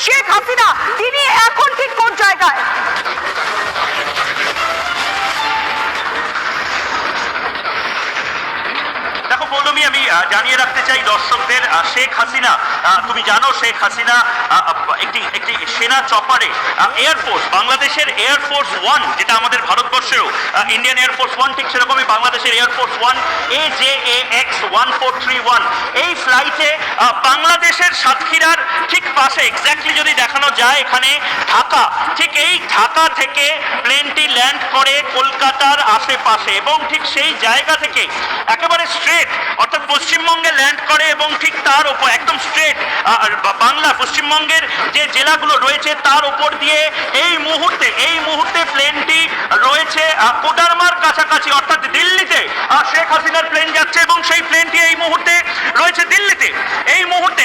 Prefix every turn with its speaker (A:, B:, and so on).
A: শেখ হাসিনা তিনি এখন ঠিক কোন জায়গায়?
B: দেখো পৌলমী, আমি জানিয়ে রাখতে চাই দর্শকদের, শেখ হাসিনা, তুমি জানো শেখ হাসিনা একটি সেনা চপারে এয়ারফোর্স, বাংলাদেশের এয়ারফোর্স ওয়ান, যেটা আমাদের ভারতবর্ষেও ইন্ডিয়ান এয়ারফোর্স ওয়ান, ঠিক সেরকমই বাংলাদেশের এয়ারফোর্স ওয়ান AJAX 1431, এই ফ্লাইটে বাংলাদেশের সাতক্ষীরার ঠিক পাশে এক্স্যাক্টলি যদি দেখানো যায় এখানে ঢাকা, ঠিক এই ঢাকা থেকে প্লেনটি ল্যান্ড করে কলকাতার আশেপাশে এবং ঠিক সেই জায়গা থেকে একেবারে স্ট্রেট অর্থাৎ পশ্চিমবঙ্গে ল্যান্ড করে এবং ঠিক তার উপর একদম স্ট্রেট বাংলা পশ্চিমবঙ্গের যে জেলাগুলো রয়েছে তার উপর দিয়ে এই মুহূর্তে প্লেনটি রয়েছে কোডারমার কাছাকাছি অর্থাৎ দিল্লিতে। শেখ হাসিনার প্লেন যাচ্ছে এবং সেই প্লেনটি এই মুহূর্তে রয়েছে দিল্লিতে। এই মুহূর্তে